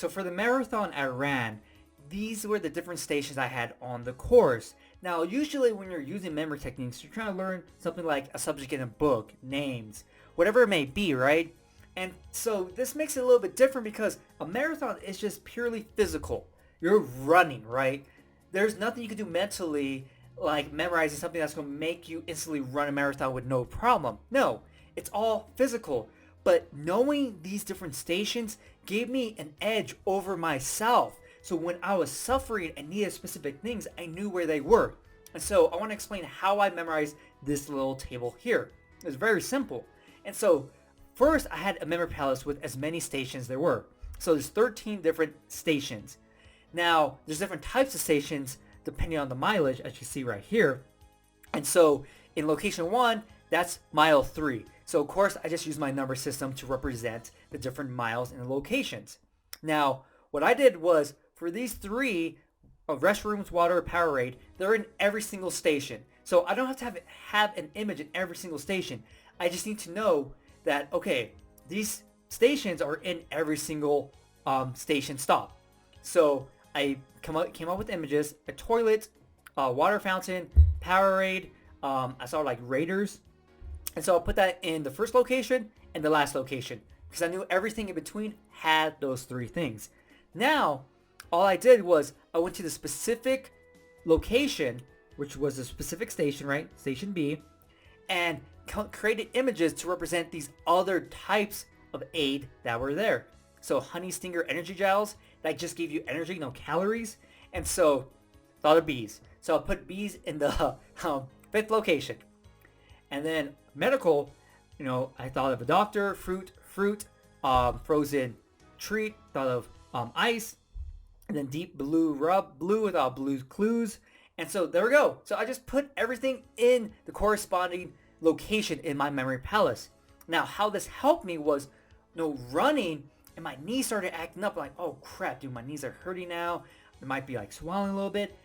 So for the marathon I ran, these were the different stations I had on the course. Now, usually when you're using memory techniques, you're trying to learn something like a subject in a book, names, whatever it may be, right? And so this makes it a little bit different because a marathon is just purely physical. You're running, right? There's nothing you can do mentally like memorizing something that's going to make you instantly run a marathon with no problem. No, it's all physical. But knowing these different stations gave me an edge over myself. So when I was suffering and needed specific things, I knew where they were. And so I want to explain how I memorized this little table here. It's very simple. And so first I had a memory palace with as many stations there were. So there's 13 different stations. Now there's different types of stations depending on the mileage, as you see right here. And so in location 1, that's mile 3. So of course I just use my number system to represent the different miles and the locations. Now what I did was for these 3 restrooms, water, Powerade, they're in every single station. So I don't have to have an image in every single station. I just need to know that, okay, these stations are in every single station stop. So I came up with images, a toilet, a water fountain, Powerade, I saw like Raiders. And so I'll put that in the first location and the last location because I knew everything in between had those 3 things. Now, all I did was I went to the specific location, which was a specific station, right? Station B, and created images to represent these other types of aid that were there. So honey stinger energy gels that just gave you energy, no calories. And so thought of bees. So I'll put bees in the 5th location. And then medical, I thought of a doctor, fruit, frozen treat, thought of ice, and then deep blue blue with blue clues. And so there we go. So I just put everything in the corresponding location in my memory palace. Now how this helped me was, running, and my knees started acting up like, oh crap, dude, my knees are hurting now. It might be like swelling a little bit.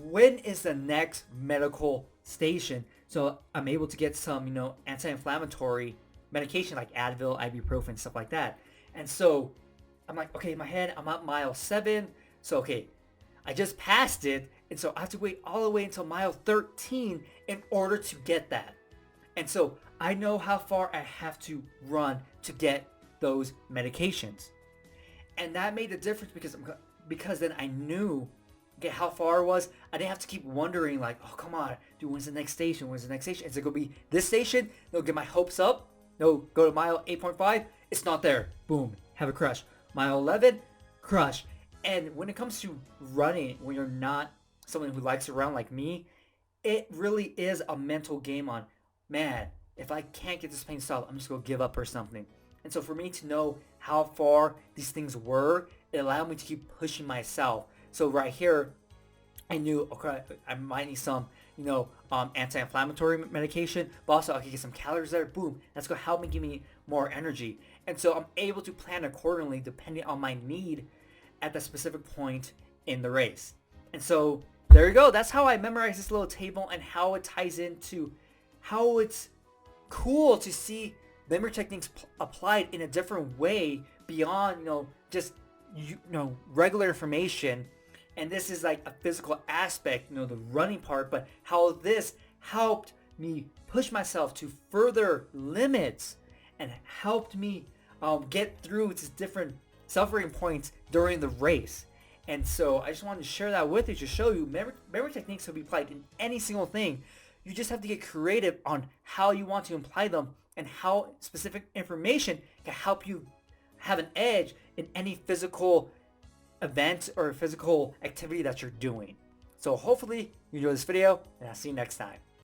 When is the next medical station? So I'm able to get some, anti-inflammatory medication like Advil, ibuprofen, stuff like that. And so I'm like, okay, in my head, I'm at mile 7. So, okay, I just passed it. And so I have to wait all the way until mile 13 in order to get that. And so I know how far I have to run to get those medications. And that made a difference because then I knew how far it was. I didn't have to keep wondering like, oh, come on, dude, when's the next station? When's the next station? Is it going to be this station? No, get my hopes up. No, go to mile 8.5. It's not there. Boom, have a crush. Mile 11, crush. And when it comes to running, when you're not someone who likes to run like me, it really is a mental game on, man, if I can't get this pain solved, I'm just going to give up or something. And so for me to know how far these things were, it allowed me to keep pushing myself. So right here, I knew, okay, I might need some, anti-inflammatory medication, but also I could get some calories there. Boom, that's going to help me give me more energy. And so I'm able to plan accordingly depending on my need at the specific point in the race. And so there you go. That's how I memorize this little table and how it ties into how it's cool to see memory techniques applied in a different way beyond, just, regular information. And this is like a physical aspect, the running part, but how this helped me push myself to further limits and helped me get through to different suffering points during the race. And so I just wanted to share that with you to show you memory techniques can be applied in any single thing. You just have to get creative on how you want to apply them and how specific information can help you have an edge in any physical event or physical activity that you're doing. So hopefully you enjoy this video, and I'll see you next time.